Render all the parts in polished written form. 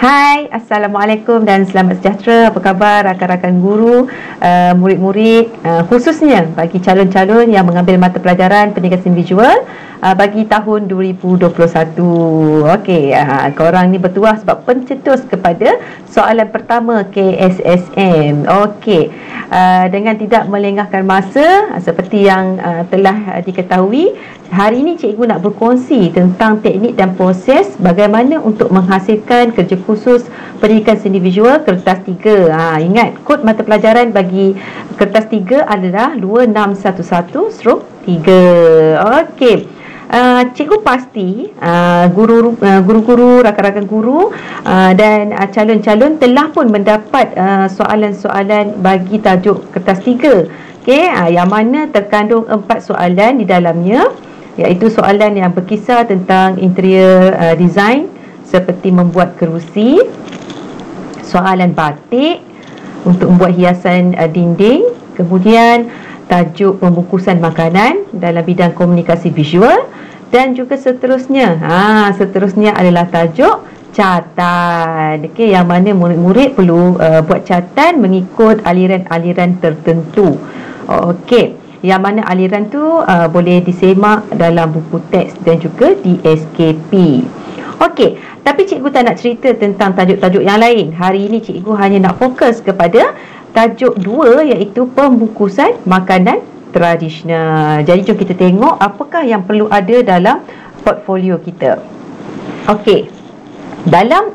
Hai, Assalamualaikum dan selamat sejahtera. Apa khabar rakan-rakan guru, murid-murid, khususnya bagi calon-calon yang mengambil mata pelajaran pendidikan seni visual bagi tahun 2021. Okey, korang ni bertuah sebab pencetus kepada soalan pertama KSSM. Okey, dengan tidak melengahkan masa, seperti yang telah diketahui, hari ini cikgu nak berkongsi tentang teknik dan proses bagaimana untuk menghasilkan kerja khusus pendidikan seni visual kertas 3. Ingat, kod mata pelajaran bagi kertas 3 adalah 2611/3. Okey. Cikgu pasti guru-guru, rakan-rakan guru dan calon-calon telah pun mendapat soalan-soalan bagi tajuk kertas 3. Okey, yang mana terkandung 4 soalan di dalamnya, iaitu soalan yang berkisar tentang interior design seperti membuat kerusi, soalan batik untuk membuat hiasan dinding, kemudian tajuk pembungkusan makanan dalam bidang komunikasi visual, dan juga seterusnya. Seterusnya adalah tajuk catatan. Okey, yang mana murid-murid perlu buat catatan mengikut aliran-aliran tertentu. Okey, yang mana aliran tu boleh disemak dalam buku teks dan juga di SKP. Okey, tapi cikgu tak nak cerita tentang tajuk-tajuk yang lain. Hari ini cikgu hanya nak fokus kepada tajuk 2, iaitu pembungkusan makanan tradisional. Jadi jom kita tengok apakah yang perlu ada dalam portfolio kita. Okey, dalam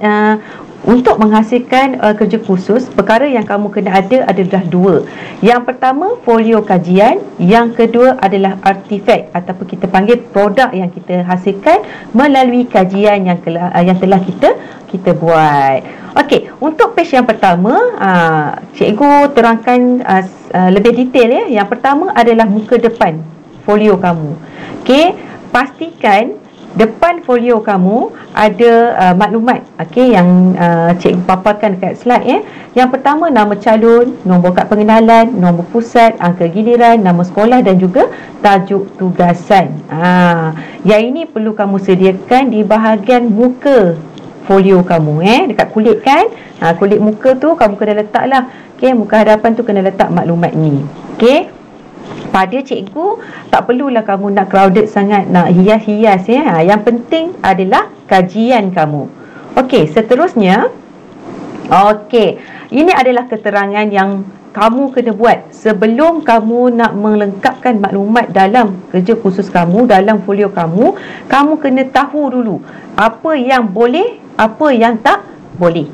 untuk menghasilkan kerja khusus, perkara yang kamu kena ada adalah 2. Yang pertama, folio kajian. Yang kedua adalah artifak ataupun kita panggil produk yang kita hasilkan melalui kajian yang telah kita buat. Okey, untuk page yang pertama, cikgu terangkan lebih detail ya. Yang pertama adalah muka depan folio kamu. Okey, pastikan depan folio kamu ada maklumat, okey, yang cikgu paparkan dekat slide ya. Yang pertama, nama calon, nombor kad pengenalan, nombor pusat, angka giliran, nama sekolah dan juga tajuk tugasan. Yang ini perlu kamu sediakan di bahagian muka folio kamu dekat kulit kan. Kulit muka tu kamu kena letaklah. Okey, muka hadapan tu kena letak maklumat ni. Okey, pada cikgu tak perlulah kamu nak crowded sangat, nak hias-hias ya. Yang penting adalah kajian kamu. Okey, seterusnya, okey, ini adalah keterangan yang kamu kena buat sebelum kamu nak melengkapkan maklumat dalam kerja khusus kamu, dalam folio kamu. Kamu kena tahu dulu apa yang boleh, apa yang tak boleh.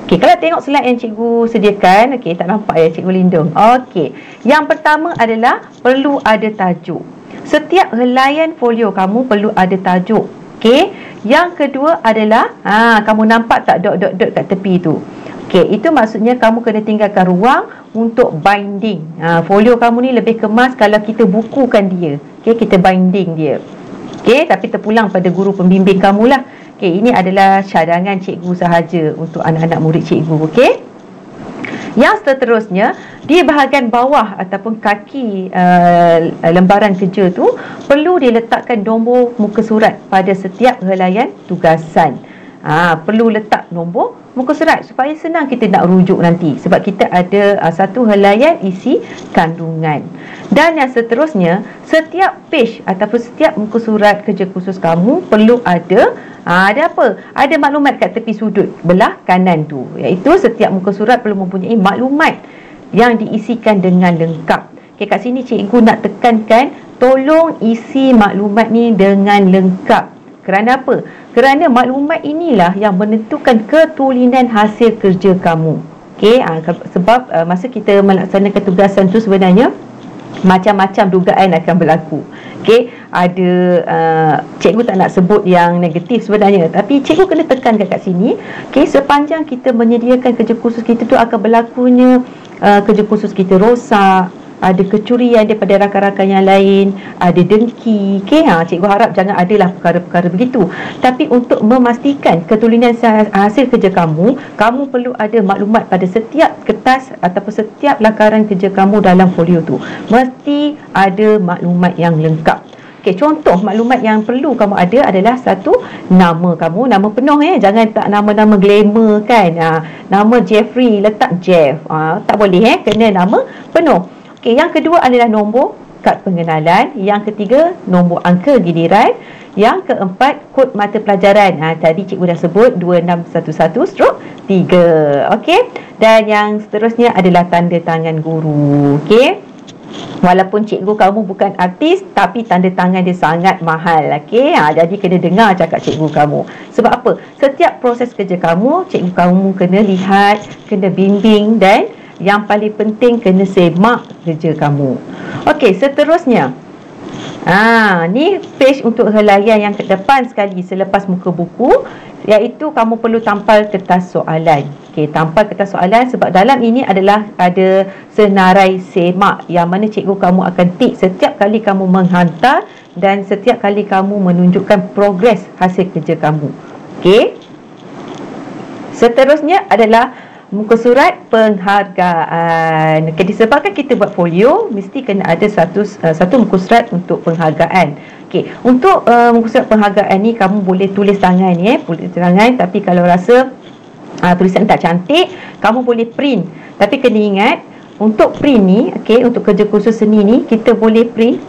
Okey, kalau tengok slide yang cikgu sediakan, okey, tak nampak ya cikgu lindung. Okey, yang pertama adalah perlu ada tajuk. Setiap helaian folio kamu perlu ada tajuk. Okey, yang kedua adalah kamu nampak tak dot-dot-dot kat tepi tu? Okey, itu maksudnya kamu kena tinggalkan ruang untuk binding. Folio kamu ni lebih kemas kalau kita bukukan dia. Okey, kita binding dia. Okey, tapi terpulang pada guru pembimbing kamulah. Okey, ini adalah cadangan cikgu sahaja untuk anak-anak murid cikgu. Okey, yang seterusnya, di bahagian bawah ataupun kaki lembaran kerja tu perlu diletakkan nombor muka surat pada setiap helaian tugasan. Perlu letak nombor muka surat supaya senang kita nak rujuk nanti, sebab kita ada satu helaian isi kandungan. Dan yang seterusnya, setiap page ataupun setiap muka surat kerja khusus kamu perlu ada apa? Ada maklumat kat tepi sudut belah kanan tu, iaitu setiap muka surat perlu mempunyai maklumat yang diisikan dengan lengkap. Okey, kat sini cikgu nak tekankan, tolong isi maklumat ni dengan lengkap. Kerana apa? Kerana maklumat inilah yang menentukan ketulinan hasil kerja kamu. Okey, sebab masa kita melaksanakan tugasan tu sebenarnya macam-macam dugaan akan berlaku. Okey, ada cikgu tak nak sebut yang negatif sebenarnya, tapi cikgu kena tekankan kat sini. Okey, sepanjang kita menyediakan kerja khusus kita tu akan berlakunya kerja khusus kita rosak, ada kecurian daripada rakan-rakan yang lain, ada dengki. Okey, cikgu harap jangan adalah perkara-perkara begitu. Tapi untuk memastikan ketulinan hasil kerja kamu, kamu perlu ada maklumat pada setiap kertas ataupun setiap lakaran kerja kamu dalam folio tu. Mesti ada maklumat yang lengkap. Okey, contoh maklumat yang perlu kamu ada adalah satu, nama kamu, nama penuh jangan tak nama-nama glamour kan. Nama Jeffrey letak Jeff. Tak boleh kena nama penuh. Okey, yang kedua adalah nombor kad pengenalan, yang ketiga nombor angka giliran, yang keempat kod mata pelajaran. Tadi cikgu dah sebut 2611/3. Okey, dan yang seterusnya adalah tanda tangan guru. Okey, walaupun cikgu kamu bukan artis, tapi tanda tangan dia sangat mahal. Okey, jadi kena dengar cakap cikgu kamu. Sebab apa? Setiap proses kerja kamu, cikgu kamu kena lihat, kena bimbing, dan yang paling penting kena semak kerja kamu. Okey, seterusnya ni page untuk helaian yang ke depan sekali selepas muka buku, iaitu kamu perlu tampal kertas soalan. Okey, tampal kertas soalan sebab dalam ini adalah ada senarai semak yang mana cikgu kamu akan tik setiap kali kamu menghantar dan setiap kali kamu menunjukkan progres hasil kerja kamu. Okey. Seterusnya adalah muka surat penghargaan. Okay, disebabkan kita buat folio, mesti kena ada satu muka surat untuk penghargaan. Okay, untuk muka surat penghargaan ni kamu boleh tulis tangan tulis tangan, tapi kalau rasa tulisan tak cantik, kamu boleh print. Tapi kena ingat, untuk print ni, okay, untuk kerja kursus seni ni, kita boleh print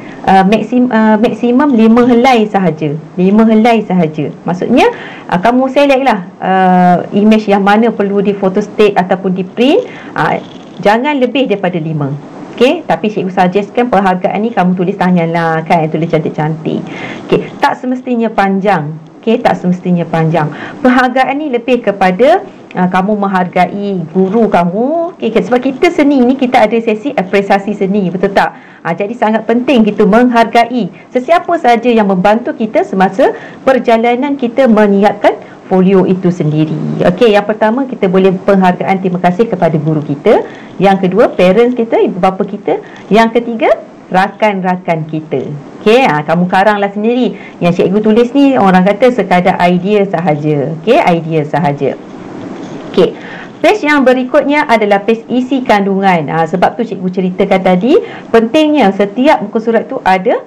maksimum 5 helai sahaja. 5 helai sahaja. Maksudnya kamu select lah image yang mana perlu di photostate ataupun di print. Jangan lebih daripada 5. Okey, tapi cikgu suggestkan penghargaan ni kamu tulis tangan lah kan, tulis cantik-cantik. Okey, tak semestinya panjang. Okey, tak semestinya panjang. Penghargaan ni lebih kepada kamu menghargai guru kamu. Okay, sebab kita seni ni, kita ada sesi apresiasi seni, betul tak? Jadi sangat penting kita menghargai sesiapa sahaja yang membantu kita semasa perjalanan kita menyiapkan folio itu sendiri. Okey, yang pertama kita boleh penghargaan terima kasih kepada guru kita. Yang kedua, parents kita, ibu bapa kita. Yang ketiga, rakan-rakan kita. Okey, kamu karanglah sendiri. Yang cikgu tulis ni orang kata sekadar idea sahaja. Okey, idea sahaja. Okey, page yang berikutnya adalah page isi kandungan. Sebab tu cikgu ceritakan tadi, pentingnya setiap muka surat tu ada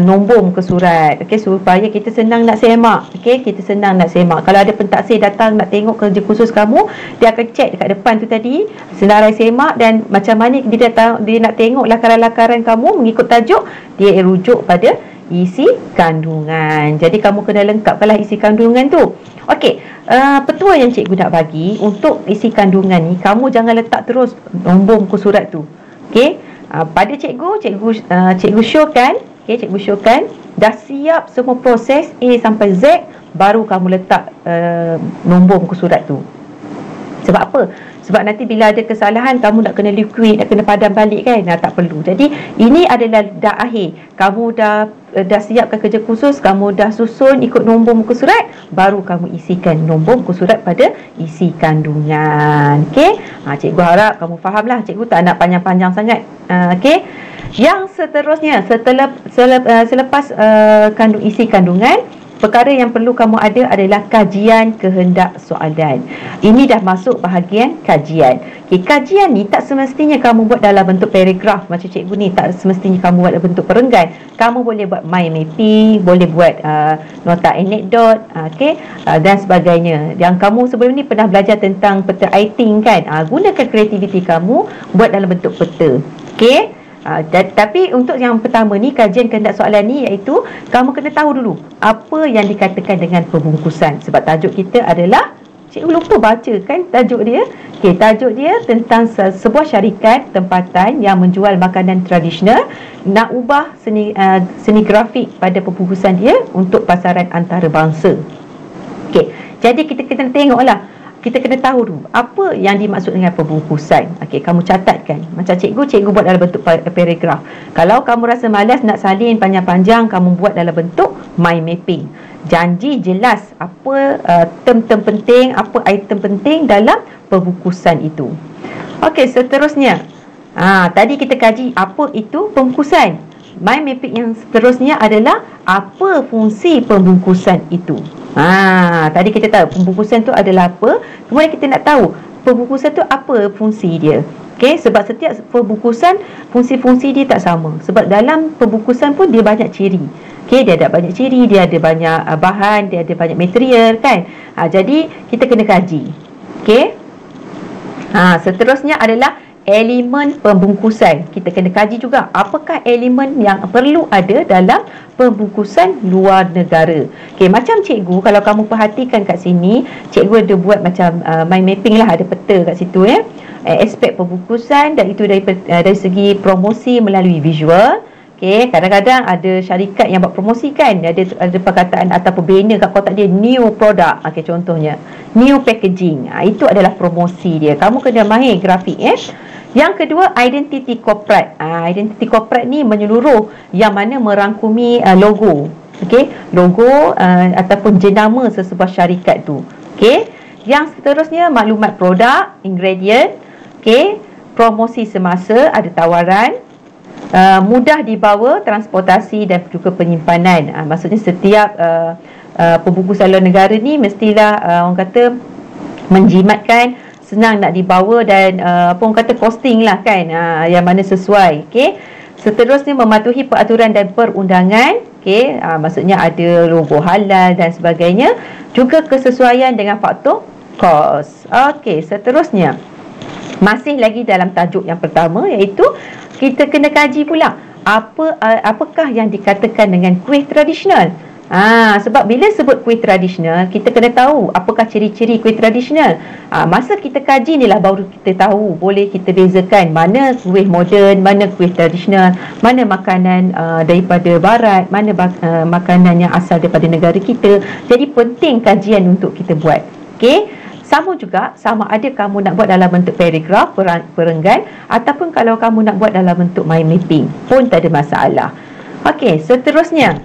nombor muka surat. Okey, supaya kita senang nak semak. Okey, kita senang nak semak. Kalau ada pentaksir datang nak tengok kerja khusus kamu, dia akan check dekat depan tu tadi, senarai semak, dan macam mana dia nak tengok lakaran-lakaran kamu mengikut tajuk, dia rujuk pada isi kandungan. Jadi kamu kena lengkapkanlah isi kandungan tu. Okey, petua yang cikgu nak bagi untuk isi kandungan ni, kamu jangan letak terus nombor muka surat tu. Okey, pada cikgu showkan, cikgu showkan dah siap semua proses A sampai Z, baru kamu letak nombor muka surat tu. Sebab apa? Sebab nanti bila ada kesalahan, kamu nak kena liquid, nak kena padam balik kan? Tak perlu. Jadi ini adalah dah akhir. Kamu dah siapkan kerja khusus, kamu dah susun ikut nombor muka surat, baru kamu isikan nombor muka surat pada isi kandungan. Okey? Cikgu harap kamu fahamlah. Cikgu tak nak panjang-panjang sangat. Okey? Yang seterusnya, selepas isi kandungan, perkara yang perlu kamu ada adalah kajian kehendak soalan. Ini dah masuk bahagian kajian. Okay, kajian ni tak semestinya kamu buat dalam bentuk paragraf macam cikgu ni. Tak semestinya kamu buat dalam bentuk perenggan. Kamu boleh buat mind mapping, boleh buat nota anekdot, dan sebagainya. Yang kamu sebelum ni pernah belajar tentang peta writing kan? Gunakan kreativiti kamu buat dalam bentuk peta. Okey? Tapi untuk yang pertama ni, kajian kehendak soalan ni, iaitu kamu kena tahu dulu apa yang dikatakan dengan pembungkusan. Sebab tajuk kita adalah, cikgu lupa baca kan tajuk dia. Okey, tajuk dia tentang sebuah syarikat tempatan yang menjual makanan tradisional nak ubah seni grafik pada pembungkusan dia untuk pasaran antarabangsa. Okey, jadi kita kena tengoklah. Kita kena tahu dulu apa yang dimaksud dengan pembungkusan. Okey, kamu catatkan. Macam cikgu buat dalam bentuk paragraf. Kalau kamu rasa malas nak salin panjang-panjang, kamu buat dalam bentuk mind mapping. Janji jelas apa term-term penting, apa item penting dalam pembungkusan itu. Okey, seterusnya. Tadi kita kaji apa itu pembungkusan. Mind mapping yang seterusnya adalah apa fungsi pembungkusan itu. Tadi kita tahu pembungkusan tu adalah apa. Kemudian kita nak tahu pembungkusan tu apa fungsi dia. Okey, sebab setiap pembungkusan fungsi-fungsi dia tak sama. Sebab dalam pembungkusan pun dia banyak ciri. Okey, dia ada banyak ciri, dia ada banyak bahan, dia ada banyak material kan. Jadi kita kena kaji. Okey. Seterusnya adalah elemen pembungkusan. Kita kena kaji juga apakah elemen yang perlu ada dalam pembungkusan luar negara. Okey, macam cikgu, kalau kamu perhatikan kat sini, cikgu ada buat macam mind mapping lah, ada peta kat situ ya. Aspek pembungkusan, dan itu dari segi promosi melalui visual. Okey, kadang-kadang ada syarikat yang buat promosi kan, ada perkataan ataupun banner kat kotak dia, new product. Okey, contohnya new packaging. Itu adalah promosi dia. Kamu kena mahir grafik ya. Yang kedua, identity corporate. Identity corporate ni menyeluruh, yang mana merangkumi logo. Okey, logo ataupun jenama sesebuah syarikat tu. Okey, yang seterusnya maklumat produk, ingredient. Okey, promosi semasa, ada tawaran. Mudah dibawa, transportasi dan juga penyimpanan. Maksudnya setiap pembungkusan luar negara ni mestilah orang kata menjimatkan, senang nak dibawa, dan orang kata costing lah kan, yang mana sesuai. Okey, seterusnya mematuhi peraturan dan perundangan. Okey, maksudnya ada logo halal dan sebagainya, juga kesesuaian dengan faktor kos. Okey, seterusnya masih lagi dalam tajuk yang pertama, iaitu kita kena kaji pula apakah yang dikatakan dengan kuih tradisional. Sebab bila sebut kuih tradisional, kita kena tahu apakah ciri-ciri kuih tradisional. Masa kita kaji ni lah baru kita tahu, boleh kita bezakan mana kuih moden, mana kuih tradisional, mana makanan daripada barat, mana makanan yang asal daripada negara kita. Jadi penting kajian untuk kita buat. Okey, sama juga, sama ada kamu nak buat dalam bentuk paragraf, perenggan, ataupun kalau kamu nak buat dalam bentuk mind mapping pun tak ada masalah. Okey, seterusnya,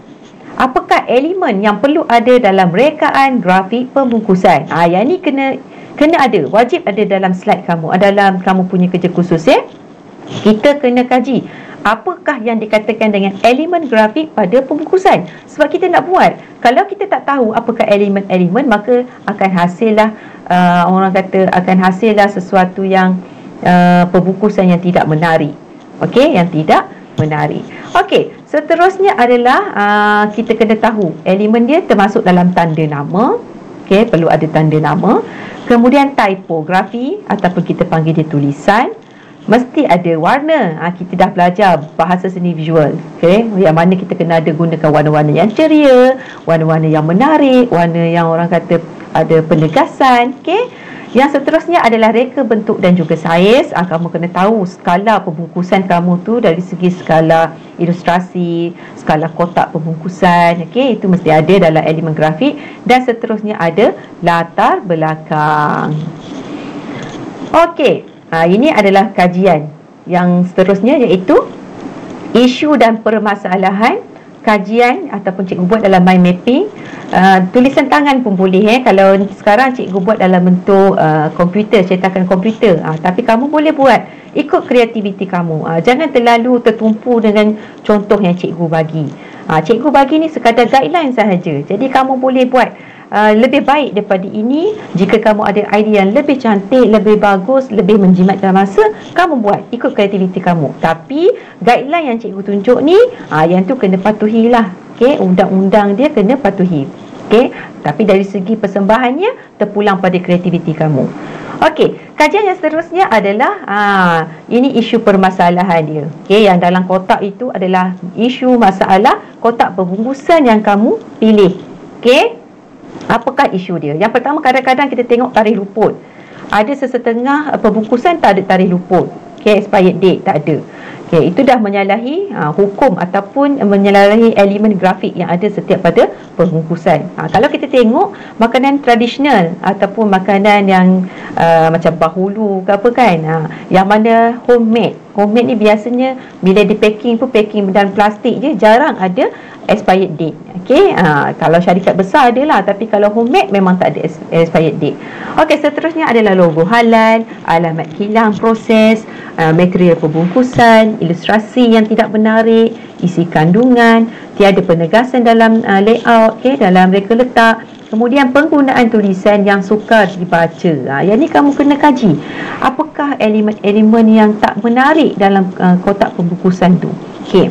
apakah elemen yang perlu ada dalam rekaan grafik pembungkusan? Yang ni kena ada, wajib ada dalam slide kamu, dalam kamu punya kerja khusus ya. Kita kena kaji apakah yang dikatakan dengan elemen grafik pada pembungkusan. Sebab kita nak buat, kalau kita tak tahu apakah elemen-elemen, maka akan hasillah orang kata akan hasillah sesuatu yang pembungkusan yang tidak menarik. Okey, yang tidak menarik. Okey, seterusnya adalah kita kena tahu elemen dia termasuk dalam tanda nama. Okey, perlu ada tanda nama. Kemudian typografi ataupun kita panggil dia tulisan. Mesti ada warna. Kita dah belajar bahasa seni visual. Okey, yang mana kita kena ada gunakan warna-warna yang ceria, warna-warna yang menarik, warna yang orang kata ada penegasan. Okey, yang seterusnya adalah reka bentuk dan juga saiz. Kamu kena tahu skala pembungkusan kamu tu dari segi skala ilustrasi, skala kotak pembungkusan. Okey, itu mesti ada dalam elemen grafik. Dan seterusnya ada latar belakang. Okey, ini adalah kajian yang seterusnya, iaitu isu dan permasalahan. Kajian ataupun cikgu buat dalam mind mapping. Tulisan tangan pun boleh kalau sekarang cikgu buat dalam bentuk komputer, cetakan komputer. Tapi kamu boleh buat ikut kreativiti kamu. Jangan terlalu tertumpu dengan contoh yang cikgu bagi. Cikgu bagi ni sekadar guideline sahaja. Jadi kamu boleh buat lebih baik daripada ini. Jika kamu ada idea yang lebih cantik, lebih bagus, lebih menjimatkan masa, kamu buat ikut kreativiti kamu. Tapi guideline yang cikgu tunjuk ni, yang tu kena patuhilah. Okey, undang-undang dia kena patuhi. Okey, tapi dari segi persembahannya terpulang pada kreativiti kamu. Okey, kajian yang seterusnya adalah ini isu permasalahan dia. Okey, yang dalam kotak itu adalah isu masalah kotak pembungkusan yang kamu pilih. Okey, apakah isu dia? Yang pertama, kadang-kadang kita tengok tarikh luput. Ada sesetengah pembungkusan tak ada tarikh luput. Okey, expired date tak ada. Okey, itu dah menyalahi hukum ataupun menyalahi elemen grafik yang ada setiap pada pembungkusan. Kalau kita tengok makanan tradisional ataupun makanan yang macam bahulu ke apa kan, yang mana homemade. Homemade ni biasanya bila di packing pun packing dalam plastik je, jarang ada expired date. Okey, kalau syarikat besar adalah, tapi kalau homemade memang tak ada expired date. Okey, seterusnya adalah logo halal, alamat kilang proses, material pembungkusan, ilustrasi yang tidak menarik, isi kandungan, tiada penegasan dalam layout, dalam reka letak, Kemudian penggunaan tulisan yang sukar dibaca. Yang ni kamu kena kaji. Apakah elemen-elemen yang tak menarik dalam kotak pembungkusan tu? Okey.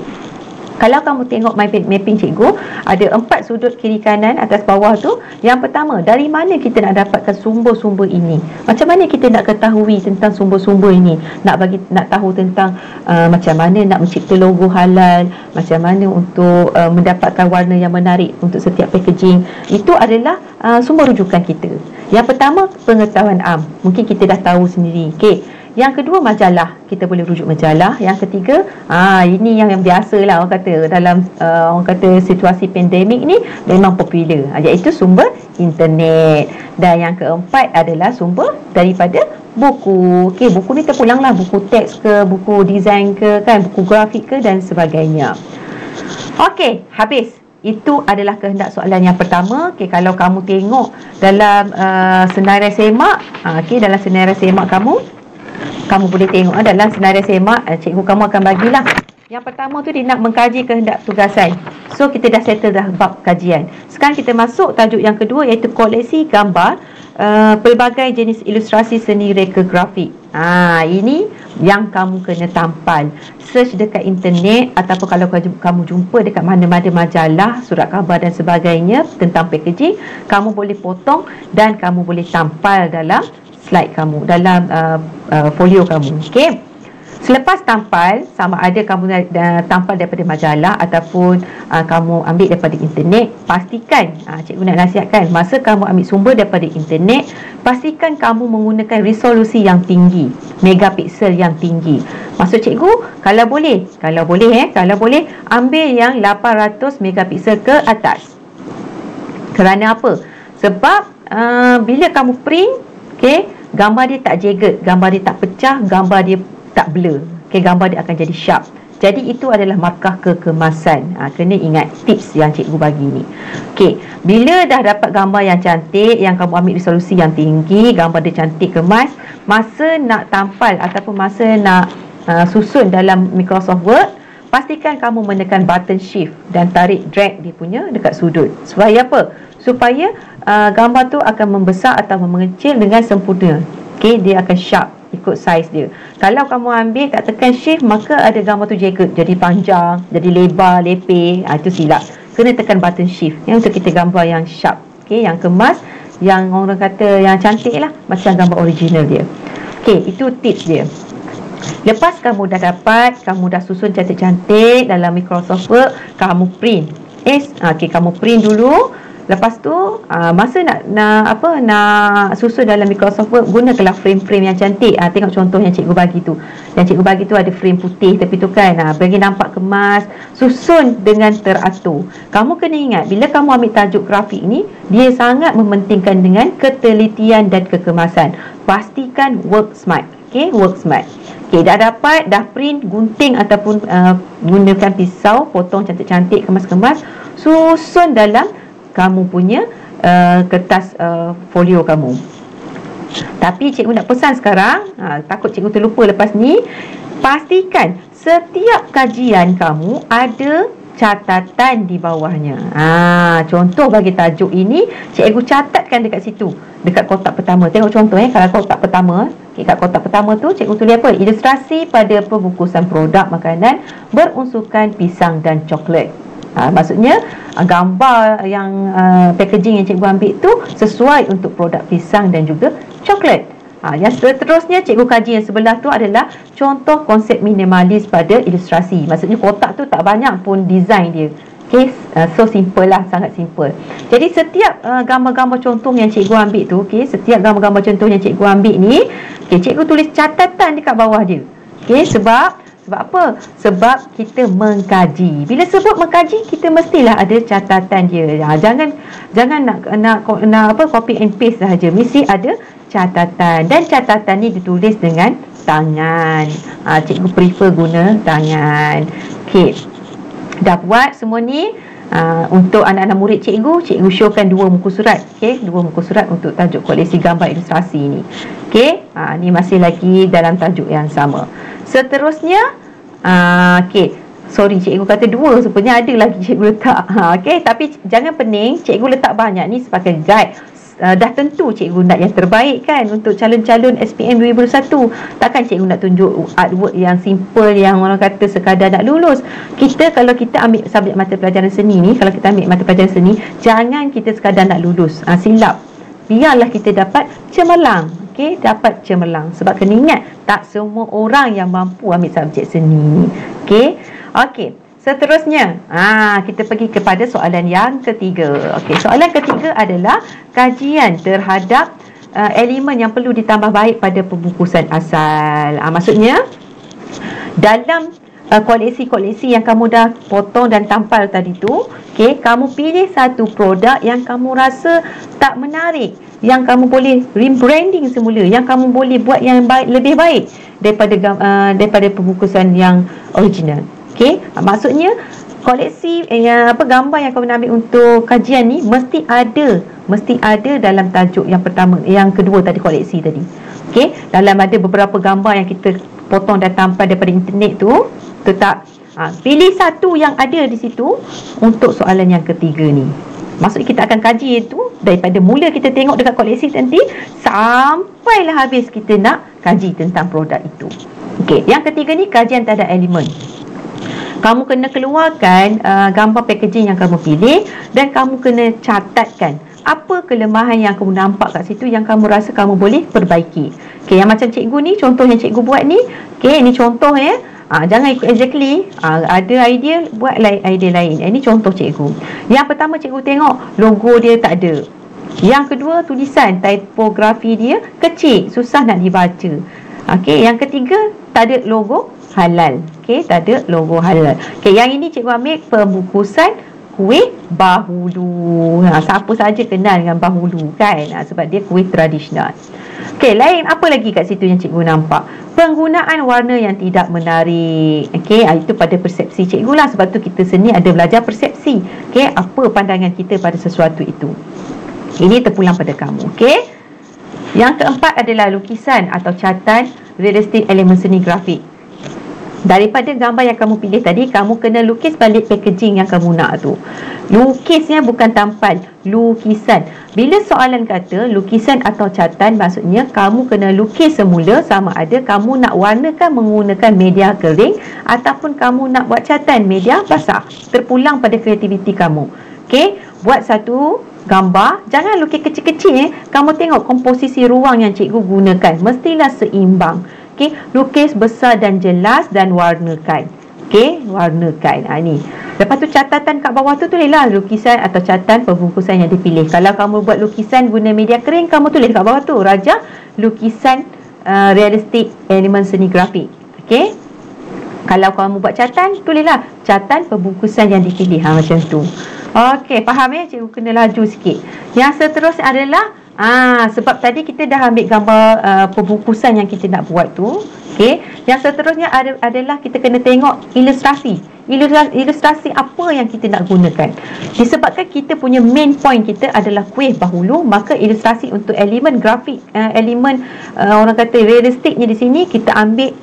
Kalau kamu tengok mapping cikgu, ada 4 sudut kiri kanan atas bawah tu. Yang pertama, dari mana kita nak dapatkan sumber-sumber ini? Macam mana kita nak ketahui tentang sumber-sumber ini? Nak tahu tentang macam mana nak mencipta logo halal, macam mana untuk mendapatkan warna yang menarik untuk setiap packaging. Itu adalah sumber rujukan kita. Yang pertama, pengetahuan am. Mungkin kita dah tahu sendiri. Okey. Yang kedua, majalah. Kita boleh rujuk majalah. Yang ketiga, ini yang biasalah orang kata dalam orang kata situasi pandemik ni memang popular, iaitu sumber internet. Dan yang keempat adalah sumber daripada buku. Okey, buku ni terpulanglah, buku teks ke, buku design ke, kan, buku grafik ke dan sebagainya. Okey, habis. Itu adalah kehendak soalan yang pertama. Okey, kalau kamu tengok dalam senarai semak, okey, dalam senarai semak kamu boleh tengok dalam senarai semak, cikgu kamu akan bagilah. Yang pertama tu dia nak mengkaji kehendak tugasan. So kita dah settle dah bab kajian. Sekarang kita masuk tajuk yang kedua, iaitu koleksi gambar pelbagai jenis ilustrasi seni reka grafik. Ini yang kamu kena tampal. Search dekat internet ataupun kalau kamu jumpa dekat mana-mana majalah, surat khabar dan sebagainya tentang packaging, kamu boleh potong dan kamu boleh tampal dalam slide kamu, dalam folio kamu. Okey. Selepas tampal, sama ada kamu tampal daripada majalah ataupun kamu ambil daripada internet, pastikan, cikgu nak nasihatkan, masa kamu ambil sumber daripada internet, pastikan kamu menggunakan resolusi yang tinggi, megapiksel yang tinggi. Maksud cikgu, kalau boleh ambil yang 800 megapiksel ke atas. Kerana apa? Sebab bila kamu print, okey, gambar dia tak jagged, gambar dia tak pecah, gambar dia tak blur. Okey, gambar dia akan jadi sharp. Jadi itu adalah markah kekemasan. Kena ingat tips yang cikgu bagi ni. Okey, bila dah dapat gambar yang cantik, yang kamu ambil resolusi yang tinggi, gambar dia cantik kemas, masa nak tampal ataupun masa nak susun dalam Microsoft Word, pastikan kamu menekan button shift dan tarik drag dia punya dekat sudut. Supaya apa? Supaya gambar tu akan membesar atau mengecil dengan sempurna. Okey, dia akan sharp ikut saiz dia. Kalau kamu ambil tak tekan shift, maka ada gambar tu jagged, jadi panjang, jadi lebar, lepeh. Itu silap. Kena tekan button shift untuk kita gambar yang sharp. Okey, yang kemas, yang orang kata yang cantik lah, macam gambar original dia. Okey, itu tips dia. Lepas kamu dah dapat, kamu dah susun cantik-cantik dalam Microsoft Word, kamu print. Okey, kamu print dulu. Lepas tu masa nak susun dalam Microsoft Word, gunakanlah frame-frame yang cantik. Tengok contoh yang cikgu bagi tu. Yang cikgu bagi tu ada frame putih tepi tu kan. Bagi nampak kemas, susun dengan teratur. Kamu kena ingat, bila kamu ambil tajuk grafik ni, dia sangat mementingkan dengan ketelitian dan kekemasan. Pastikan work smart. Okey, work smart. Okey, dah dapat, dah print, gunting ataupun gunakan pisau, potong cantik-cantik, kemas-kemas, susun dalam kamu punya kertas folio kamu. Tapi cikgu nak pesan sekarang, takut cikgu terlupa lepas ni, pastikan setiap kajian kamu ada catatan di bawahnya. Contoh bagi tajuk ini, cikgu catatkan dekat situ, dekat kotak pertama. Tengok contoh kalau kotak pertama, kat kotak pertama tu cikgu tulis apa? Ilustrasi pada pembungkusan produk makanan berunsurkan pisang dan coklat. Maksudnya gambar yang packaging yang cikgu ambil tu sesuai untuk produk pisang dan juga coklat. Yang seterusnya cikgu kaji yang sebelah tu adalah contoh konsep minimalis pada ilustrasi. Maksudnya kotak tu tak banyak pun design dia. Okay, so simple lah, sangat simple. Jadi setiap gambar-gambar contoh yang cikgu ambil tu, setiap gambar-gambar contoh yang cikgu ambil ni, cikgu tulis catatan dekat bawah dia. Sebab apa? Sebab kita mengkaji. Bila sebut mengkaji, kita mestilah ada catatan dia. Jangan nak copy and paste sahaja. Mesti ada catatan. Dan catatan ni ditulis dengan tangan. Cikgu prefer guna tangan. Okey. Dah buat semua ni. Untuk anak-anak murid cikgu showkan 2 muka surat. Okey, 2 muka surat untuk tajuk koleksi gambar ilustrasi ni. Okey, ni masih lagi dalam tajuk yang sama. Seterusnya, Sorry, cikgu kata 2, sebenarnya ada lagi cikgu letak. Okey, tapi jangan pening, cikgu letak banyak ni sebagai guide. Dah tentu cikgu nak yang terbaik kan untuk calon-calon SPM 2021. Takkan cikgu nak tunjuk artwork yang simple, yang orang kata sekadar nak lulus. Kalau kita ambil subjek mata pelajaran seni ni, kalau kita ambil mata pelajaran seni, jangan kita sekadar nak lulus. Silap. Biarlah kita dapat cemerlang. Okey, dapat cemerlang. Sebab kena ingat, tak semua orang yang mampu ambil subjek seni. Okey, seterusnya kita pergi kepada soalan yang ketiga. Okey, soalan ketiga adalah kajian terhadap elemen yang perlu ditambah baik pada pembungkusan asal. Maksudnya dalam koleksi-koleksi yang kamu dah potong dan tampal tadi tu, okey, kamu pilih satu produk yang kamu rasa tak menarik, yang kamu boleh rebranding semula, yang kamu boleh buat yang lebih baik daripada pembungkusan yang original. Okey, maksudnya koleksi gambar yang kamu nak ambil untuk kajian ni mesti ada dalam tajuk yang pertama, yang kedua tadi, koleksi tadi. Okey, dalam ada beberapa gambar yang kita potong dan tampal daripada internet tu, tetap pilih satu yang ada di situ untuk soalan yang ketiga ni. Maksudnya kita akan kaji itu daripada mula kita tengok dekat koleksi nanti sampailah habis kita nak kaji tentang produk itu. Okey, yang ketiga ni kajian terhadap elemen. Kamu kena keluarkan gambar packaging yang kamu pilih dan kamu kena catatkan apa kelemahan yang kamu nampak kat situ yang kamu rasa kamu boleh perbaiki. Okey, yang macam cikgu ni, contoh yang cikgu buat ni, okey, ini contoh ya. Jangan ikut exactly. Ada idea, buatlah idea lain. Ini contoh cikgu. Yang pertama cikgu tengok logo dia tak ada. Yang kedua, tulisan tipografi dia kecil, susah nak dibaca. Okey, yang ketiga, tak ada logo halal. Okey, tak ada logo halal. Okey, yang ini cikgu ambil pembungkusan kuih bahulu. Siapa saja kenal dengan bahulu kan? Sebab dia kuih tradisional. Okey, lain apa lagi kat situ yang cikgu nampak? Penggunaan warna yang tidak menarik. Okey, itu pada persepsi cikgu lah. Sebab tu kita seni ada belajar persepsi. Okey, apa pandangan kita pada sesuatu itu. Ini terpulang pada kamu. Okey. Yang keempat adalah lukisan atau catatan realistik elemen seni grafik. Daripada gambar yang kamu pilih tadi, kamu kena lukis balik packaging yang kamu nak tu. Lukisnya bukan tampal, lukisan. Bila soalan kata lukisan atau catatan, maksudnya kamu kena lukis semula sama ada kamu nak warnakan menggunakan media kering ataupun kamu nak buat catatan media basah. Terpulang pada kreativiti kamu. Okey, buat satu gambar, jangan lukis kecil-kecil. Kamu tengok komposisi ruang yang cikgu gunakan, mestilah seimbang. Okey, lukis besar dan jelas dan warnakan. Okey, warnakan. Ni. Lepas tu catatan kat bawah tu tulislah lukisan atau catatan pembungkusan yang dipilih. Kalau kamu buat lukisan guna media kering, kamu tulis kat bawah tu raja lukisan realistik elemen seni grafik. Okey. Kalau kamu buat catatan, tulislah catatan pembungkusan yang dipilih. Macam tu. Okey, faham ya? Cikgu kena laju sikit. Yang seterusnya adalah sebab tadi kita dah ambil gambar pembungkusan yang kita nak buat tu. Okey, yang seterusnya adalah kita kena tengok ilustrasi. Ilustrasi apa yang kita nak gunakan. Disebabkan kita punya main point kita adalah kuih bahulu, maka ilustrasi untuk elemen grafik, elemen orang kata realistiknya di sini kita ambil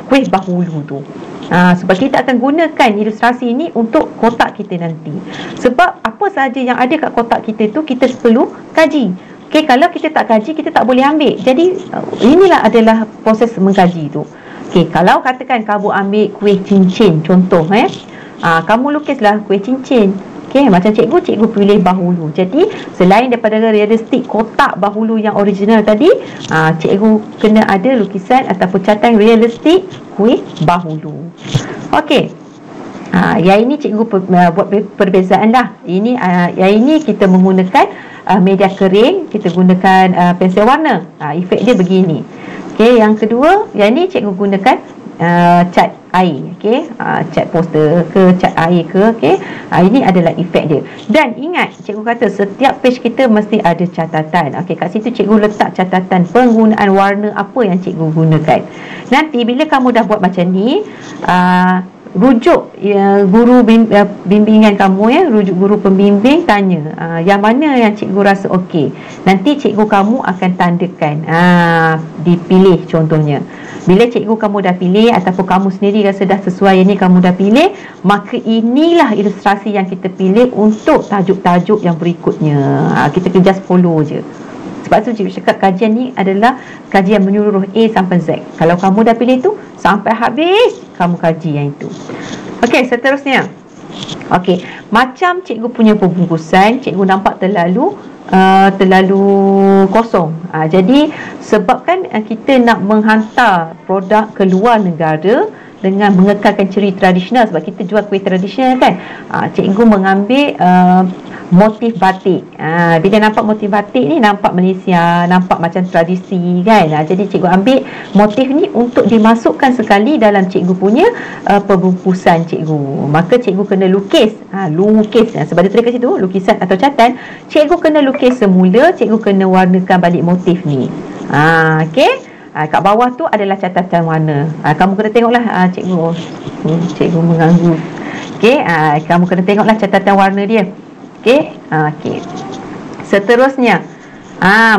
kuih bahulu tu. Sebab kita akan gunakan ilustrasi ini untuk kotak kita nanti. Sebab apa sahaja yang ada kat kotak kita tu kita perlu kaji. Okey, kalau kita tak kaji, kita tak boleh ambil. Jadi inilah adalah proses mengkaji tu. Okey, kalau katakan kamu ambil kuih cincin contoh kamu lukislah kuih cincin. Okey, macam cikgu pilih bahulu. Jadi selain daripada realistik kotak bahulu yang original tadi, cikgu kena ada lukisan ataupun catatan realistik kuih bahulu. Okey. Yang ini cikgu buat perbezaan lah. Yang ini kita menggunakan media kering, kita gunakan pensel warna. Efek dia begini. Okey, yang kedua, yang ni cikgu gunakan cat air. Okey, cat poster ke cat air ke. Okey, ini adalah efek dia. Dan ingat, cikgu kata setiap page kita mesti ada catatan. Okey, kat situ cikgu letak catatan penggunaan warna apa yang cikgu gunakan. Nanti bila kamu dah buat macam ni, rujuk guru bimbingan kamu rujuk guru pembimbing tanya yang mana yang cikgu rasa okey. Nanti cikgu kamu akan tandakan dipilih contohnya. Bila cikgu kamu dah pilih ataupun kamu sendiri rasa dah sesuai ni, kamu dah pilih, maka inilah ilustrasi yang kita pilih untuk tajuk-tajuk yang berikutnya. Kita just follow je. Sebab tu cikgu cakap kajian ni adalah kajian menyeluruh A sampai Z. Kalau kamu dah pilih tu, sampai habis kamu kaji yang itu. Okey, seterusnya. Okey, macam cikgu punya pembungkusan, cikgu nampak terlalu kosong. Jadi sebabkan kita nak menghantar produk ke luar negara dengan mengekalkan ciri tradisional, sebab kita jual kuih tradisional kan, cikgu mengambil motif batik. Bila nampak motif batik ni, nampak Malaysia, nampak macam tradisi kan. Jadi cikgu ambil motif ni untuk dimasukkan sekali dalam cikgu punya pembungkusan cikgu. Maka cikgu kena lukis. Lukis sebab dia tulis kat situ lukisan atau catatan. Cikgu kena lukis semula, cikgu kena warnakan balik motif ni. Okey. Kat bawah tu adalah catatan warna. Kamu kena tengoklah cikgu mengganggu. Okey, kamu kena tengoklah catatan warna dia. Okey. Okey. Seterusnya,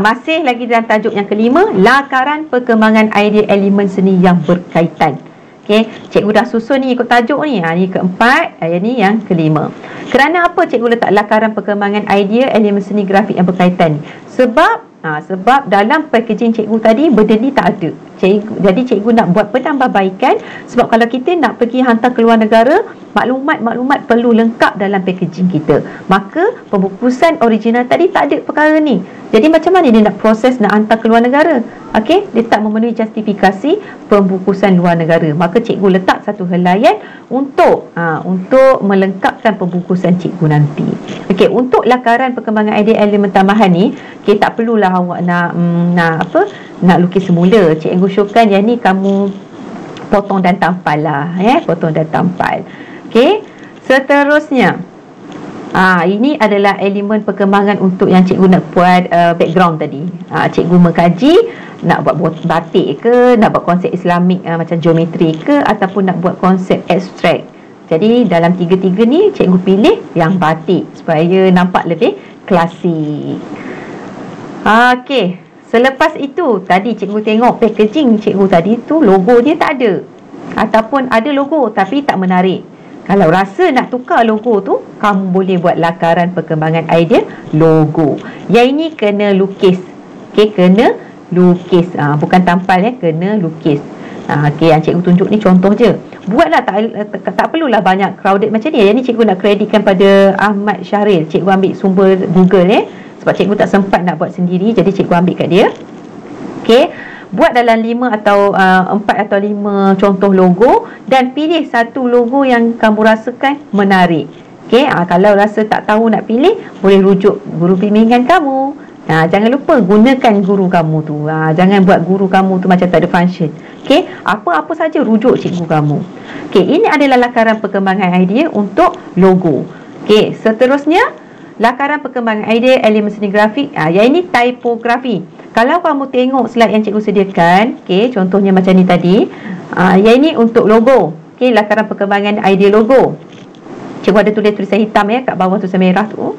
masih lagi dalam tajuk yang kelima, lakaran perkembangan idea elemen seni yang berkaitan. Okey, cikgu dah susun ni ikut tajuk ni. Ni keempat, ni yang kelima. Kerana apa cikgu letak lakaran perkembangan idea elemen seni grafik yang berkaitan ni? Sebab dalam packaging cikgu tadi benda ni tak ada. Jadi cikgu nak buat penambahbaikan, sebab kalau kita nak pergi hantar ke luar negara, maklumat-maklumat perlu lengkap dalam packaging kita. Maka pembungkusan original tadi tak ada perkara ni. Jadi macam mana dia nak proses nak hantar ke luar negara? Okey, dia tak memenuhi justifikasi pembungkusan luar negara. Maka cikgu letak satu helaian untuk melengkapkan pembungkusan cikgu nanti. Okey, untuk lakaran perkembangan idea elemen tambahan ni, tak perlulah awak nak lukis semula. Cikgu syorkan yang ni kamu potong dan tampal lah, potong dan tampal. Okey, seterusnya, ini adalah elemen perkembangan untuk yang cikgu nak buat background tadi. Cikgu mengkaji nak buat batik ke, nak buat konsep Islamik macam geometri ke, ataupun nak buat konsep abstrak. Jadi dalam tiga-tiga ni cikgu pilih yang batik supaya nampak lebih klasik. Okey, selepas itu tadi cikgu tengok packaging cikgu tadi tu, logo dia tak ada, ataupun ada logo tapi tak menarik. Kalau rasa nak tukar logo tu, kamu boleh buat lakaran perkembangan idea logo. Yang ini kena lukis. Okey, kena lukis. Bukan tampal, kena lukis. Okey, yang cikgu tunjuk ni contoh je. Buatlah, tak perlulah banyak crowded macam ni. Yang ni cikgu nak kreditkan pada Ahmad Syahril. Cikgu ambil sumber Google sebab cikgu tak sempat nak buat sendiri, jadi cikgu ambil kat dia. Okey, buat dalam 4 atau 5 contoh logo dan pilih satu logo yang kamu rasakan menarik. Okey, kalau rasa tak tahu nak pilih, boleh rujuk guru bimbingan kamu. Jangan lupa gunakan guru kamu tu. Jangan buat guru kamu tu macam tak ada function. Okey, apa-apa saja rujuk cikgu kamu. Okey, ini adalah lakaran perkembangan idea untuk logo. Okey, seterusnya lakaran perkembangan idea elemen seni grafik. Yang ini typografi. Kalau kamu tengok slide yang cikgu sediakan, okey, contohnya macam ni tadi. Yang ini untuk logo. Okey, lakaran perkembangan idea logo. Cikgu ada tulis tulisan hitam kat bawah tulisan merah tu.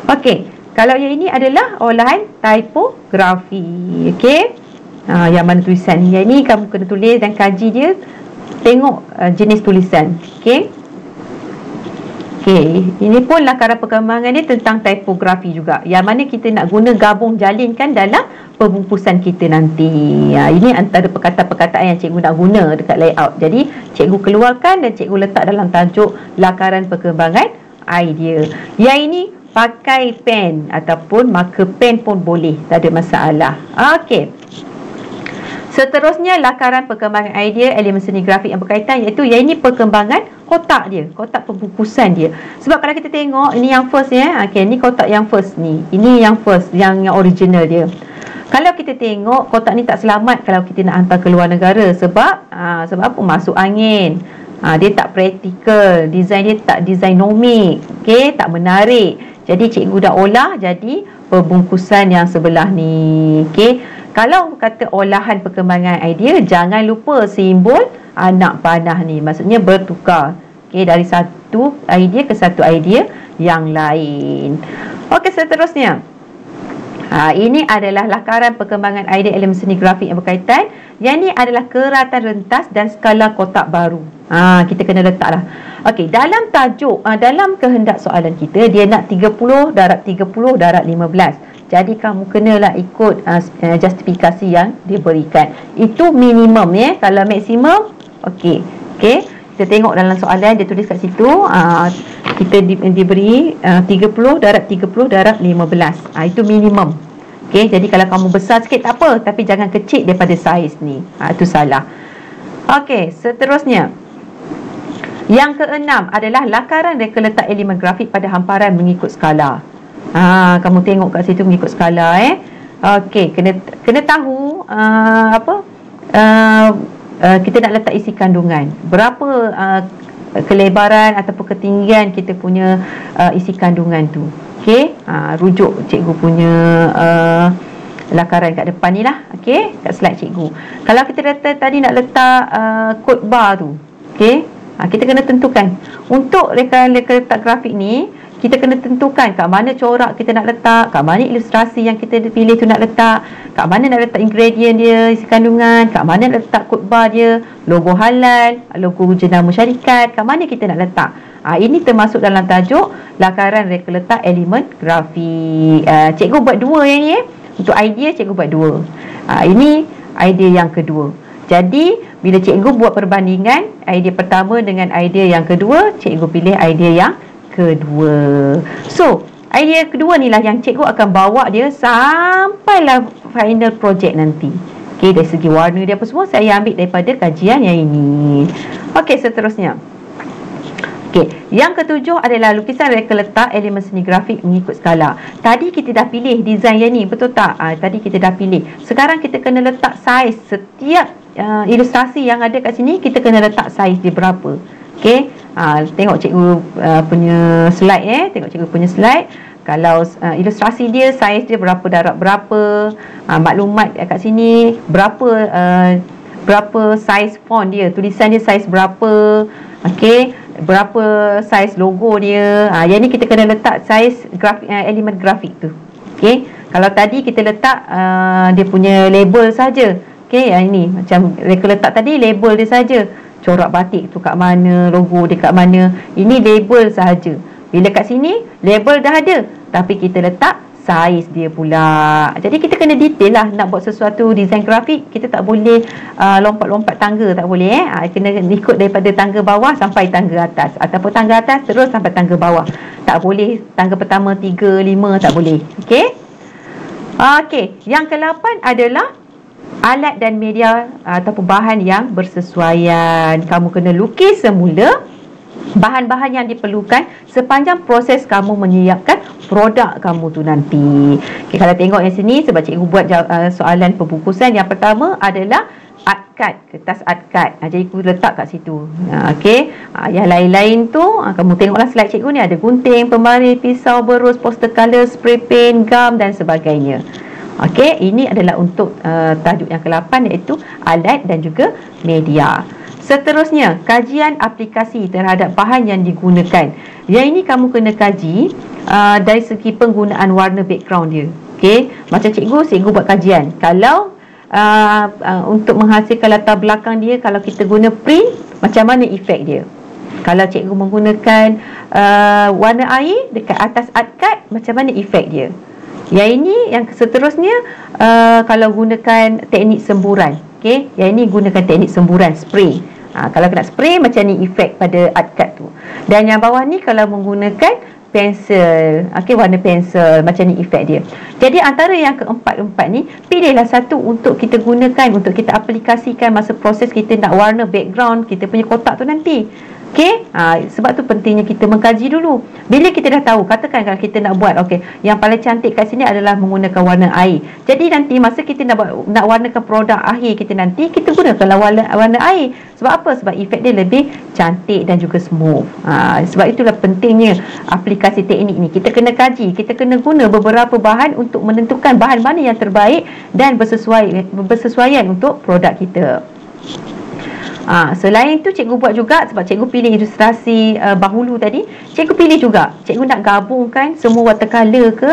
Okey, kalau yang ini adalah olahan typografi. Okey, yang mana tulisan ni? Yang ini kamu kena tulis dan kaji dia. Tengok jenis tulisan. Okey. Okey, ini pun lakaran perkembangan ni tentang typografi juga, yang mana kita nak guna gabung jalinkan dalam pembungkusan kita nanti. Ini antara perkataan-perkataan yang cikgu nak guna dekat layout. Jadi cikgu keluarkan dan cikgu letak dalam tajuk lakaran perkembangan idea. Yang ini pakai pen ataupun marker pen pun boleh, tak ada masalah. Okey. Seterusnya lakaran perkembangan idea elemen seni grafik yang berkaitan, iaitu yang ini perkembangan kotak dia, kotak pembungkusan dia. Sebab kalau kita tengok ini yang first okey, ni kotak yang first ni. Ini yang first, yang original dia. Kalau kita tengok kotak ni tak selamat kalau kita nak hantar ke luar negara, sebab apa? Masuk angin. Dia tak praktikal, design dia tak design nomik, okey, tak menarik. Jadi cikgu dah olah jadi pembungkusan yang sebelah ni. Okey. Kalau kata olahan perkembangan idea, jangan lupa simbol anak panah ni. Maksudnya bertukar. Okey, dari satu idea ke satu idea yang lain. Okey, seterusnya. Ini adalah lakaran perkembangan idea elemen seni grafik yang berkaitan. Yang ni adalah keratan rentas dan skala kotak baru. Kita kena letaklah. Okey, dalam tajuk, dalam kehendak soalan kita, dia nak 30 darab 30 darab 15. Jadi kamu kenalah ikut justifikasi yang diberikan. Itu minimum ya. Kalau maksimum, okey. Kita tengok dalam soalan dia tulis kat situ, kita diberi 30 darab 30 darab 15. Itu minimum. Okey, jadi kalau kamu besar sikit tak apa, tapi jangan kecil daripada saiz ni. Itu salah. Okey, seterusnya. Yang keenam adalah lakaran reka letak elemen grafik pada hamparan mengikut skala. Kamu tengok kat situ mengikut skala Okey, kena tahu kita nak letak isi kandungan. Berapa kelebaran ataupun ketinggian kita punya isi kandungan tu. Okey, rujuk cikgu punya lakaran kat depan ni lah. Okey, kat slide cikgu. Kalau kita tadi nak letak kod bar tu, okey, kita kena tentukan. Untuk reka letak grafik ni, kita kena tentukan kat mana corak kita nak letak, kat mana ilustrasi yang kita pilih tu nak letak, kat mana nak letak ingredient dia, isi kandungan, kat mana nak letak kod bar dia, logo halal, logo jenama syarikat, kat mana kita nak letak. Ini termasuk dalam tajuk lakaran reka letak elemen grafik. Cikgu buat dua yang ni Untuk idea cikgu buat dua. Ini idea yang kedua. Jadi bila cikgu buat perbandingan idea pertama dengan idea yang kedua, cikgu pilih idea yang kedua. So, idea kedua ni lah yang cikgu akan bawa dia sampailah final project nanti. Okey, dari segi warna dia apa semua saya ambil daripada kajian yang ini. Okey, seterusnya. Okey, yang ketujuh adalah lukisan reka letak elemen seni grafik mengikut skala. Tadi kita dah pilih design yang ni, betul tak? Tadi kita dah pilih. Sekarang kita kena letak saiz setiap ilustrasi yang ada kat sini, kita kena letak saiz dia berapa. Okey, tengok cikgu punya slide tengok cikgu punya slide. Kalau ilustrasi dia, saiz dia berapa darab berapa, maklumat kat sini berapa saiz font dia, tulisan dia saiz berapa, okey, berapa saiz logo dia. Yang ni kita kena letak saiz elemen grafik tu. Okey, kalau tadi kita letak dia punya label saja. Okey, yang ini macam reka letak tadi, label dia saja. Corak batik tu kat mana, logo dia kat mana. Ini label sahaja. Bila kat sini label dah ada, tapi kita letak saiz dia pula. Jadi kita kena detail lah. Nak buat sesuatu design grafik, kita tak boleh lompat-lompat tangga, tak boleh kena ikut daripada tangga bawah sampai tangga atas, ataupun tangga atas terus sampai tangga bawah. Tak boleh tangga pertama 3, 5, tak boleh. Okey. Okey, yang ke-8 adalah alat dan media ataupun bahan yang bersesuaian. Kamu kena lukis semula bahan-bahan yang diperlukan sepanjang proses kamu menyiapkan produk kamu tu nanti. Okay, kalau tengok yang sini, sebab cikgu buat soalan pembungkusan, yang pertama adalah art card, kertas art card. Jadi cikgu letak kat situ. Okey, yang lain-lain tu kamu tengoklah slide cikgu ni, ada gunting, pembaris, pisau, berus, poster color, spray paint, gam dan sebagainya. Okey, ini adalah untuk tajuk yang ke-8, iaitu alat dan juga media. Seterusnya, kajian aplikasi terhadap bahan yang digunakan. Yang ini kamu kena kaji dari segi penggunaan warna background dia. Okey, macam cikgu buat kajian. Kalau untuk menghasilkan latar belakang dia, kalau kita guna print, macam mana efek dia? Kalau cikgu menggunakan warna air dekat atas art card, macam mana efek dia? Yang ini, yang seterusnya, kalau gunakan teknik semburan. Okey, yang ini gunakan teknik semburan, spray. Kalau kena spray, macam ni efek pada art card tu. Dan yang bawah ni kalau menggunakan pensel, okey, warna pensel, macam ni efek dia. Jadi antara yang keempat-empat ni, pilihlah satu untuk kita gunakan, untuk kita aplikasikan masa proses kita nak warna background kita punya kotak tu nanti. Okey, sebab tu pentingnya kita mengkaji dulu. Bila kita dah tahu, katakan kalau kita nak buat, okey, yang paling cantik kat sini adalah menggunakan warna air. Jadi nanti masa kita nak warnakan produk akhir kita nanti, kita gunakanlah warna air. Sebab apa? Sebab efek dia lebih cantik dan juga smooth. Sebab itulah pentingnya aplikasi teknik ni. Kita kena kaji, kita kena guna beberapa bahan untuk menentukan bahan mana yang terbaik dan bersesuaian untuk produk kita. Selain tu cikgu buat juga, sebab cikgu pilih ilustrasi bahulu tadi, cikgu pilih juga, cikgu nak gabungkan semua watercolor ke,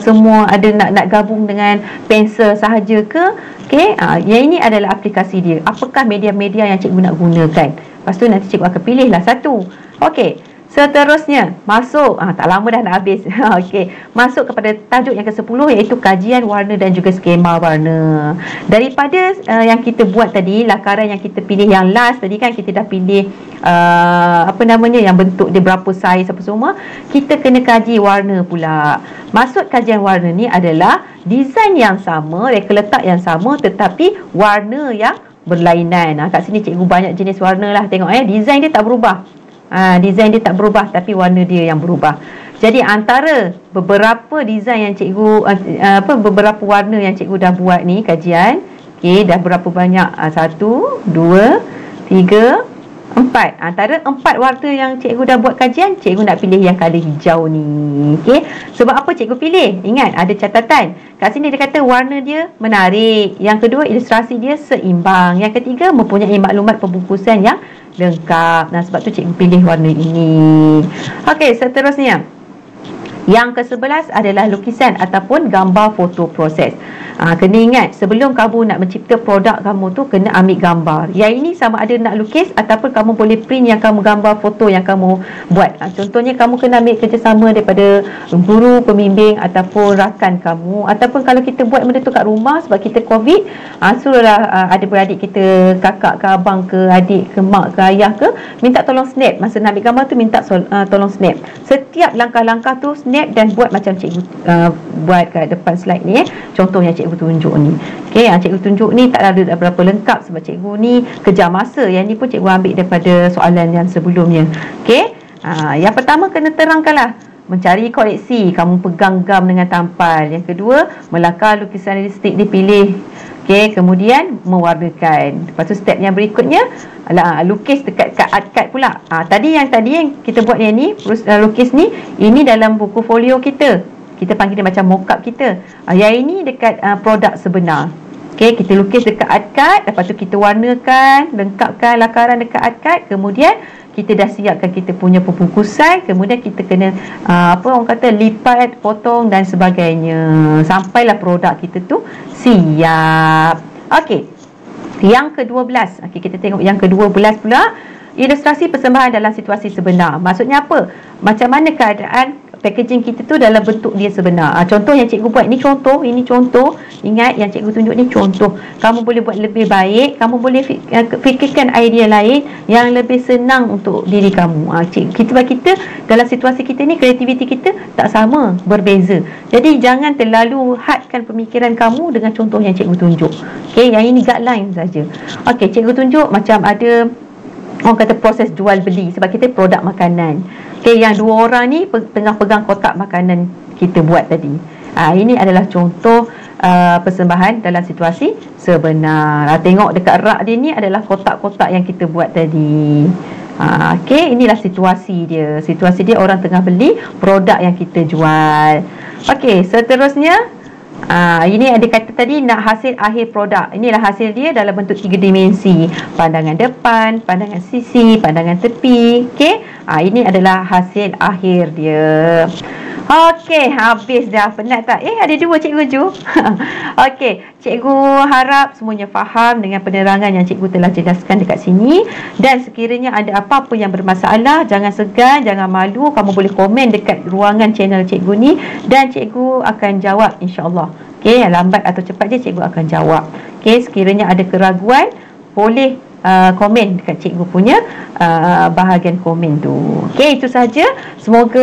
semua ada nak gabung dengan pensel sahaja ke. Okey, yang ini adalah aplikasi dia. Apakah media-media yang cikgu nak gunakan? Lepas tu nanti cikgu akan pilihlah satu. Okey, seterusnya masuk, tak lama dah nak habis. Okey, masuk kepada tajuk yang ke-10, iaitu kajian warna dan juga skema warna. Daripada yang kita buat tadi, lakaran yang kita pilih yang last tadi kan, kita dah pilih yang bentuk dia berapa saiz apa semua. Kita kena kaji warna pula. Maksud kajian warna ni adalah design yang sama, reka letak yang sama, tetapi warna yang berlainan. Kat sini cikgu banyak jenis warna lah, tengok design dia tak berubah. Design dia tak berubah, tapi warna dia yang berubah. Jadi antara beberapa design yang cikgu beberapa warna yang cikgu dah buat ni kajian, okey, dah berapa banyak? 1 2 3 4. Antara 4 warna yang cikgu dah buat kajian, cikgu nak pilih yang color hijau ni. Okey, sebab apa cikgu pilih? Ingat, ada catatan. Kat sini dia kata warna dia menarik. Yang kedua, ilustrasi dia seimbang. Yang ketiga, mempunyai maklumat pembungkusan yang lengkap. Sebab tu cikgu pilih warna ini. Okey, seterusnya, yang ke-11 adalah lukisan ataupun gambar foto proses. Kena ingat, sebelum kamu nak mencipta produk kamu tu, kena ambil gambar. Yang ini sama ada nak lukis ataupun kamu boleh print yang kamu gambar foto yang kamu buat. Contohnya kamu kena ambil kerjasama daripada guru, pembimbing ataupun rakan kamu. Ataupun kalau kita buat benda tu kat rumah sebab kita COVID, suruhlah adik-beradik kita, kakak ke abang ke adik ke mak ke ayah ke, minta tolong snap. Masa nak ambil gambar tu minta tolong snap. Setiap langkah-langkah tu snap dan buat macam cikgu buat kat depan slide ni. Contoh yang cikgu tunjuk ni. Okey, yang cikgu tunjuk ni tak ada berapa lengkap sebab cikgu ni kejar masa. Yang ni pun cikgu ambil daripada soalan yang sebelumnya. Okey, yang pertama kena terangkanlah. Mencari koleksi, kamu pegang gam dengan tampal. Yang kedua, melakar lukisan realistik dipilih. Okey, kemudian mewarnakan. Lepas tu step yang berikutnya adalah lukis dekat art card pula. Tadi yang kita buat yang ni, lukis ni, ini dalam buku folio kita. Kita panggil dia macam mock-up kita. Yang ini dekat produk sebenar. Okey, kita lukis dekat art card, lepas tu kita warnakan, lengkapkan lakaran dekat art card, kemudian kita dah siapkan kita punya pembungkusan, kemudian kita kena lipat, potong dan sebagainya sampailah produk kita tu siap. Okey, yang ke-12. Okey, kita tengok yang ke-12 pula, ilustrasi persembahan dalam situasi sebenar. Maksudnya apa? Macam mana keadaan packaging kita tu dalam bentuk dia sebenar. Contoh yang cikgu buat ni contoh, ini contoh. Ingat yang cikgu tunjuk ni contoh. Kamu boleh buat lebih baik, kamu boleh fikirkan idea lain yang lebih senang untuk diri kamu. Kita dalam situasi kita ni, kreativiti kita tak sama, berbeza. Jadi jangan terlalu hadkan pemikiran kamu dengan contoh yang cikgu tunjuk. Okey, yang ini guideline saja. Okey, cikgu tunjuk macam ada orang kata proses jual beli sebab kita produk makanan. Okey, yang dua orang ni tengah pegang kotak makanan kita buat tadi. Ini adalah contoh persembahan dalam situasi sebenar. Tengok dekat rak dia ni adalah kotak-kotak yang kita buat tadi. Okey, inilah situasi dia. Situasi dia orang tengah beli produk yang kita jual. Okey, seterusnya ini ada kata tadi nak hasil akhir produk. Inilah hasil dia dalam bentuk 3 dimensi. Pandangan depan, pandangan sisi, pandangan tepi. Okey, ini adalah hasil akhir dia. Okey, habis dah. Penat tak? Ada 2 cikgu Ju. Okey, cikgu harap semuanya faham dengan penerangan yang cikgu telah jelaskan dekat sini. Dan sekiranya ada apa-apa yang bermasalah, jangan segan, jangan malu. Kamu boleh komen dekat ruangan channel cikgu ni dan cikgu akan jawab, insya-Allah. Okey, lambat atau cepat je cikgu akan jawab. Okey, sekiranya ada keraguan, boleh komen dekat cikgu punya bahagian komen tu. Okey, itu saja. Semoga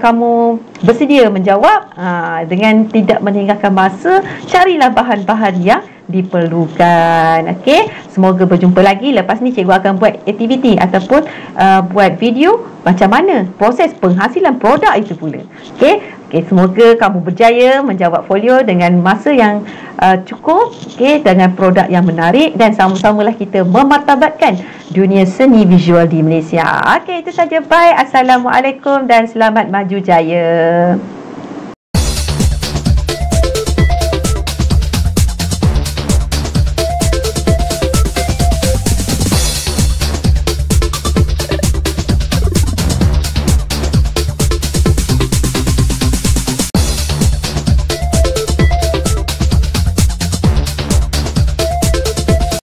kamu bersedia menjawab dengan tidak meninggalkan masa. Carilah bahan-bahan yang diperlukan. Okey, semoga berjumpa lagi. Lepas ni cikgu akan buat aktiviti ataupun buat video macam mana proses penghasilan produk itu pula. Okey, semoga kamu berjaya menjawab folio dengan masa yang cukup, dengan produk yang menarik, dan sama-samalah kita memartabatkan dunia seni visual di Malaysia. Okey, itu saja. Bye. Assalamualaikum dan selamat maju jaya.